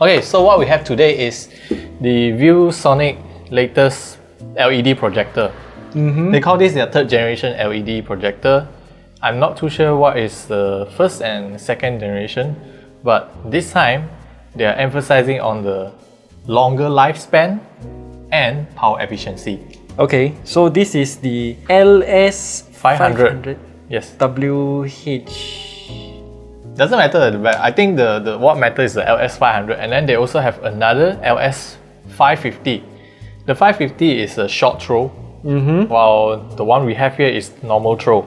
Okay, so what we have today is the ViewSonic latest LED projector. They call this their third generation LED projector. I'm not too sure what is the first and second generation, but this time they are emphasizing on the longer lifespan and power efficiency. Okay, so this is the LS500 Yes. WH. Doesn't matter, but I think the what matters is the LS500, and then they also have another LS550. The 550 is a short throw, while the one we have here is normal throw.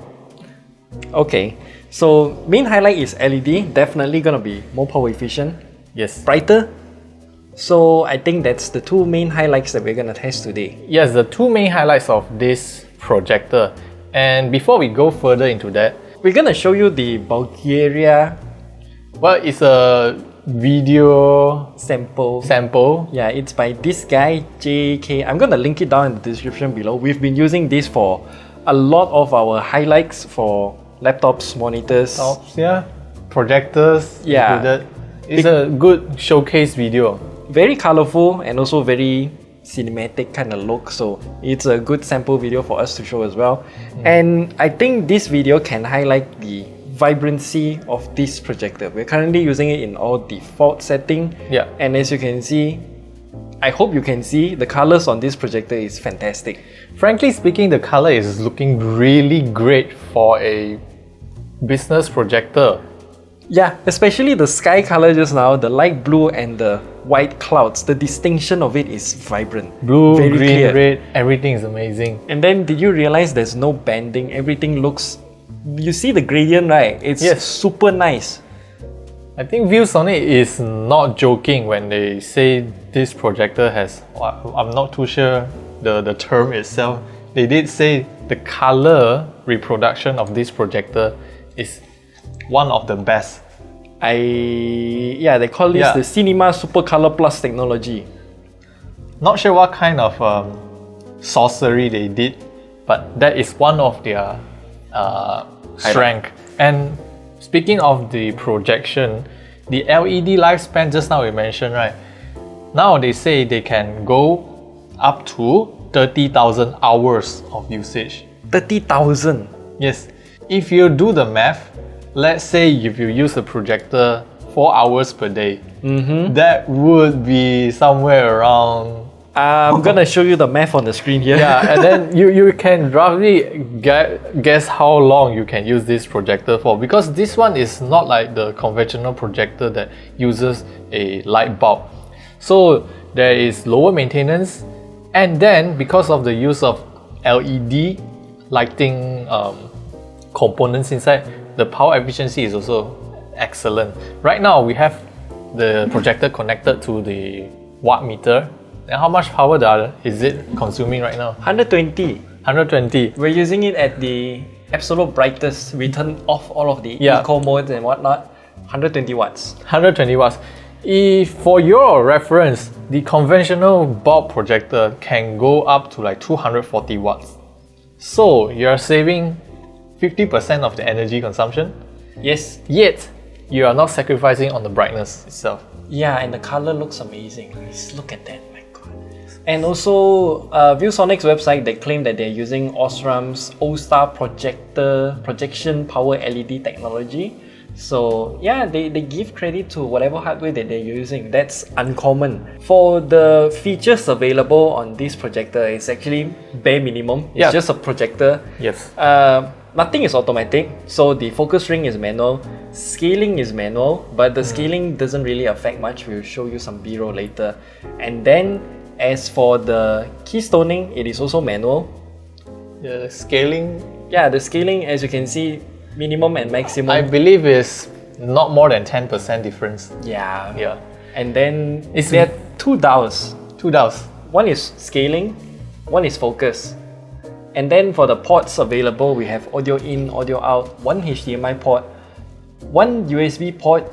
Okay, so main highlight is LED, definitely gonna be more power efficient, Yes. brighter. So I think that's the two main highlights that we're gonna test today. Yes, the two main highlights of this projector. And before we go further into that, We're gonna show you the Bulgaria well, it's a video sample. Yeah, it's by this guy, JK. I'm gonna link it down in the description below. We've been using this for a lot of our highlights for laptops, monitors. yeah, projectors Yeah. included. It's a good showcase video. Very colorful and also very cinematic kind of look, so it's a good sample video for us to show as well. And I think this video can highlight the vibrancy of this projector. We're currently using it in all default setting, Yeah. and as you can see, I hope you can see the colors on this projector is fantastic. Frankly speaking, the color is looking really great for a business projector. Yeah, especially the sky color just now, the light blue and the white clouds, the distinction of it is vibrant. Blue, very green, clear. red, everything is amazing. And then did you realize there's no banding? Everything looks, you see the gradient, right? It's Yes. super nice. I think ViewSonic is not joking when they say this projector has, I'm not too sure the term itself. They did say the color reproduction of this projector is one of the best. They call this Yeah. the Cinema Super Color Plus technology. Not sure what kind of sorcery they did, but that is one of their strength. And speaking of the projection, the LED lifespan just now we mentioned, right? Now they say they can go up to 30,000 hours of usage. 30,000. Yes. If you do the math, let's say if you use a projector 4 hours per day, that would be somewhere around. I'm gonna show you the math on the screen here. Yeah, and then you can roughly guess how long you can use this projector for, because this one is not like the conventional projector that uses a light bulb. So there is lower maintenance, and then because of the use of LED lighting components inside, the power efficiency is also excellent. Right now we have the projector connected to the watt meter. And how much power is it consuming right now? 120. 120. We're using it at the absolute brightest. We turn off all of the Yeah. eco modes and whatnot. 120 watts. 120 watts. For your reference, the conventional bulb projector can go up to like 240 watts. So you're saving 50% of the energy consumption, Yes. yet you are not sacrificing on the brightness itself. Yeah, and the color looks amazing. Just look at that, my god. And also, ViewSonic's website, they claim that they're using Osram's All-Star projection power LED technology. So yeah, they give credit to whatever hardware that they're using. That's uncommon. For the features available on this projector, it's actually bare minimum. It's just a projector. Yes. Nothing is automatic, so the focus ring is manual, scaling is manual, but the scaling doesn't really affect much. We'll show you some B-roll later. And then as for the keystoning, it is also manual. The scaling, Yeah, the scaling, as you can see, minimum and maximum. I believe, is not more than 10% difference. Yeah. Yeah. And then It's- there are two dials. Two dials. One is scaling, one is focus. And then for the ports available, we have audio in, audio out, one HDMI port, one USB port,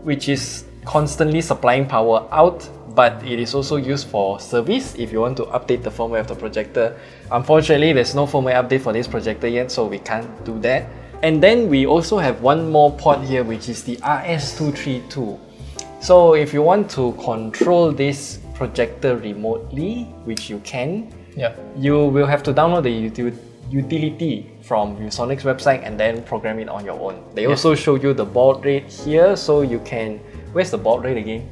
which is constantly supplying power out, but it is also used for service if you want to update the firmware of the projector. Unfortunately, there's no firmware update for this projector yet, so we can't do that. And then we also have one more port here, which is the RS232. So if you want to control this projector remotely, which you can, Yeah. you will have to download the utility from ViewSonic's website and then program it on your own. They also show you the baud rate here, so you can... Where's the baud rate again?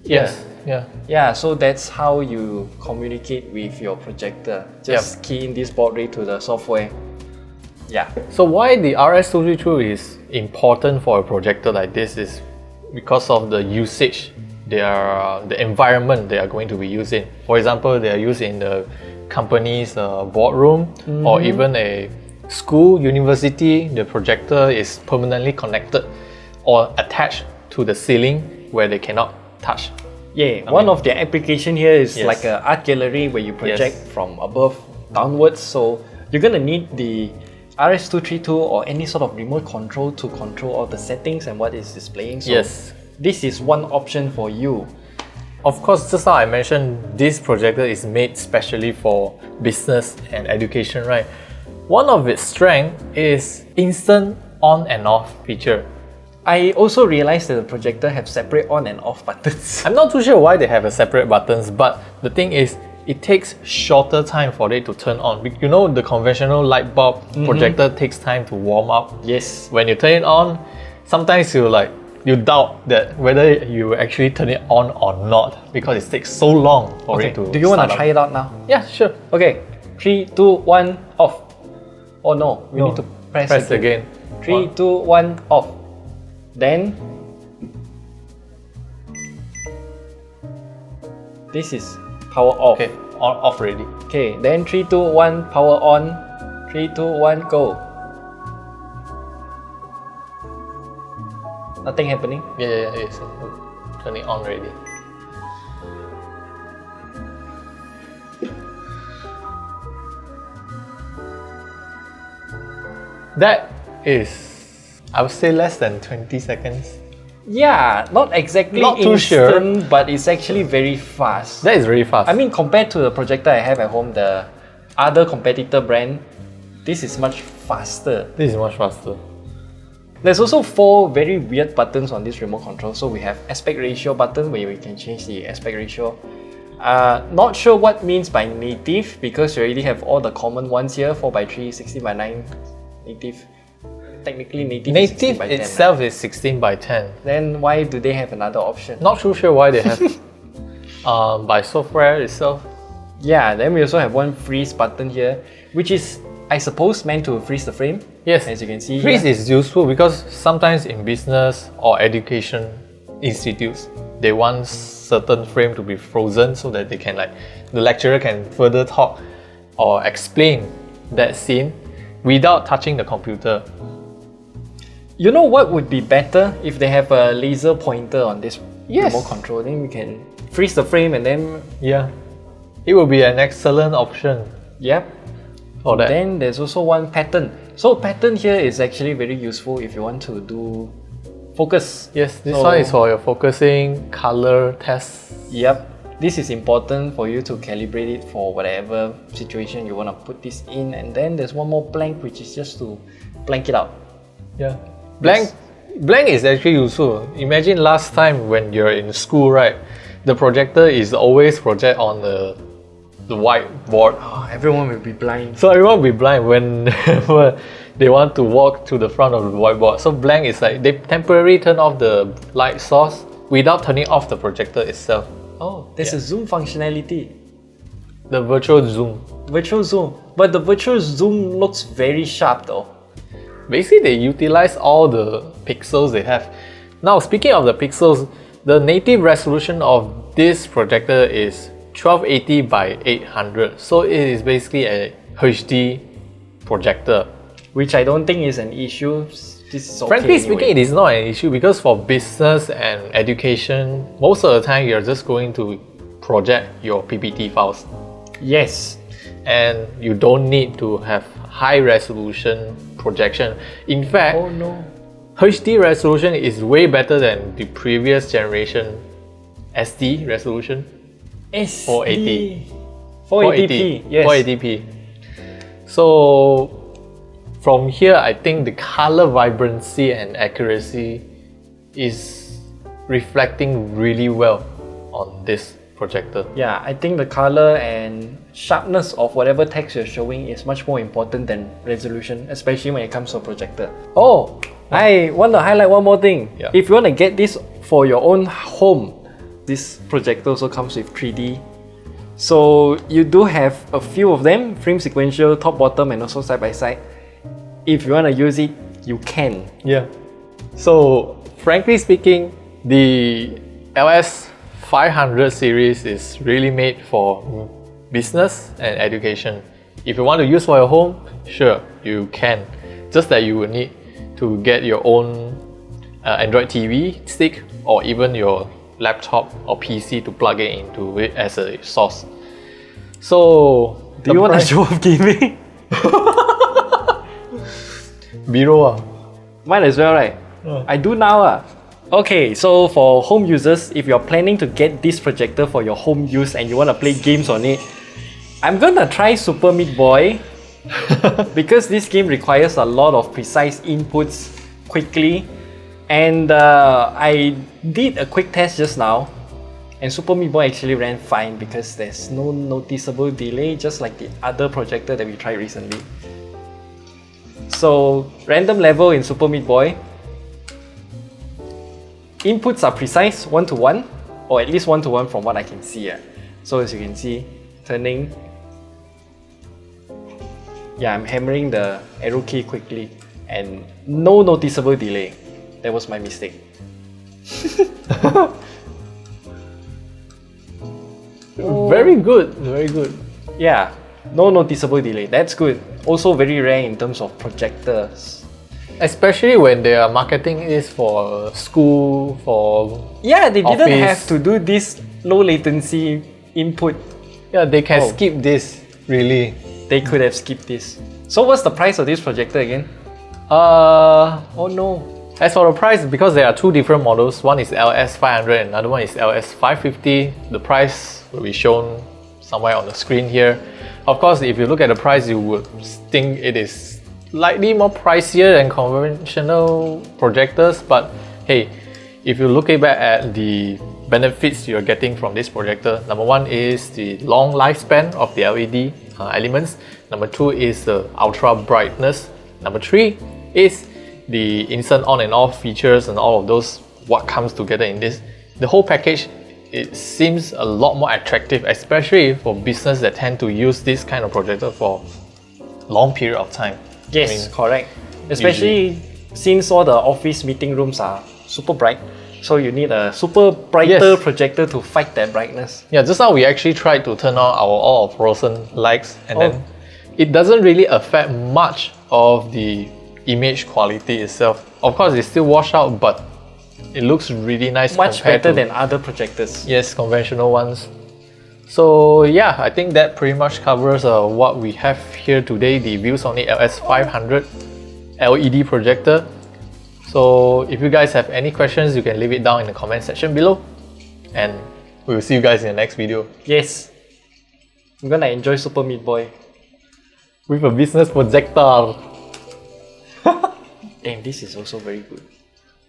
Yes. Yeah. Yeah, so that's how you communicate with your projector. Just key in this baud rate to the software. Yeah. So why the RS232 is important for a projector like this is because of the usage, the environment they are going to be used in. For example, they are used in the company's boardroom or even a school, university. The projector is permanently connected or attached to the ceiling where they cannot touch. Yeah, one of their application here is like an art gallery where you project from above downwards. So you're gonna need the RS232 or any sort of remote control to control all the settings and what is displaying. So this is one option for you. Of course, just how I mentioned, this projector is made specially for business and education, right? One of its strengths is instant on and off feature. I also realized that the projector have separate on and off buttons. I'm not too sure why they have a separate buttons, but the thing is, it takes shorter time for it to turn on. You know, the conventional light bulb projector takes time to warm up. Yes. When you turn it on, sometimes you doubt that whether you actually turn it on or not because it takes so long for it to. Do you want to start try it out now? Yeah, sure. Okay, 3, 2, 1, off. Oh no, we need to press again. 3, 2, 1, off. Then this is power off. Okay, off already. Okay, then 3, 2, 1, power on. 3, 2, 1, go. Nothing happening? Yeah, it's turning on already. That is, I would say, less than 20 seconds. Yeah, not exactly Not too instant, but it's actually very fast. That is very fast. I mean, compared to the projector I have at home, the other competitor brand, this is much faster. This is much faster. There's also 4 very weird buttons on this remote control. So we have aspect ratio button where we can change the aspect ratio. Not sure what means by native because you already have all the common ones here, 4:3, 16:9, native. Technically native is 16 by 10, itself right? is 16 by 10. Then why do they have another option? Not too sure why they have by software itself. Yeah, then we also have one freeze button here, which is, I suppose, meant to freeze the frame. Yes, as you can see. Freeze is useful because sometimes in business or education institutes, they want certain frame to be frozen so that they can the lecturer can further talk or explain that scene without touching the computer. You know what would be better if they have a laser pointer on this Yes. remote control? Then we can freeze the frame and then It will be an excellent option for that. Then there's also one pattern. So pattern here is actually very useful if you want to do focus. Yes, this one is for your focusing, color tests. Yep. This is important for you to calibrate it for whatever situation you want to put this in. And then there's one more blank, which is just to blank it out. Yeah. Blank is actually useful. Imagine last time when you're in school, right? The projector is always project on the whiteboard. Oh, everyone will be blind. So everyone will be blind whenever they want to walk to the front of the whiteboard. So blank is like they temporarily turn off the light source without turning off the projector itself. Oh, there's a zoom functionality. The virtual zoom. Virtual zoom. But the virtual zoom looks very sharp though. Basically, they utilize all the pixels they have. Now, speaking of the pixels, the native resolution of this projector is 1280 by 800. So it is basically a HD projector. Which I don't think is an issue. This is okay Frankly anyway. speaking, it is not an issue because for business and education, most of the time you're just going to project your PPT files. Yes. And you don't need to have high resolution projection. In fact, Oh no. HD resolution is way better than the previous generation SD resolution. SD. 480. 480p. Yes. 480p. So from here, I think the color vibrancy and accuracy is reflecting really well on this projector. Yeah, I think the color and sharpness of whatever text you're showing is much more important than resolution, especially when it comes to a projector. Oh, I want to highlight one more thing. Yeah. If you want to get this for your own home, this projector also comes with 3D. So you do have a few of them, frame sequential, top, bottom, and also side by side. If you want to use it, you can. Yeah. So frankly speaking, the LS500 series is really made for business and education. If you want to use for your home, sure, you can. Just that you will need to get your own Android TV stick or even your laptop or PC to plug it into it as a source. So, do you want to show off gaming? Biro. Might as well, right? I do now. Okay, so for home users, if you're planning to get this projector for your home use and you want to play games on it, I'm gonna try Super Meat Boy because this game requires a lot of precise inputs quickly, and I did a quick test just now, and Super Meat Boy actually ran fine because there's no noticeable delay, just like the other projector that we tried recently. So random level in Super Meat Boy, inputs are precise 1:1, or at least 1:1 from what I can see. So as you can see, turning. Yeah, I'm hammering the arrow key quickly and no noticeable delay. That was my mistake. Very good, very good. Yeah, no noticeable delay. That's good. Also very rare in terms of projectors. Especially when they are marketing this for school, for yeah, they didn't office. have to do this low latency input. Yeah, they can skip this, really. They could have skipped this. So what's the price of this projector again? Oh no. As for the price, because there are two different models, one is LS500 and another one is LS550, the price will be shown somewhere on the screen here. Of course, if you look at the price, you would think it is slightly more pricier than conventional projectors, but hey, if you look back at the benefits you're getting from this projector, number one is the long lifespan of the LED elements, number two is the ultra brightness, number three is the instant on and off features and all of those, what comes together in this. The whole package, it seems a lot more attractive, especially for business that tend to use this kind of projector for long period of time. Yes, correct. Especially since all the office meeting rooms are super bright, so you need a super brighter projector to fight that brightness. Yeah, just now we actually tried to turn on all of fluorescent lights, and then it doesn't really affect much of the image quality itself. Of course, it's still washed out, but it looks really nice. Much better than other projectors. Yes, conventional ones. So yeah, I think that pretty much covers what we have here today, the ViewSonic LS500 LED projector. So if you guys have any questions, you can leave it down in the comment section below, and we will see you guys in the next video. Yes, I'm gonna enjoy Super Meat Boy with a business projector. Damn, this is also very good.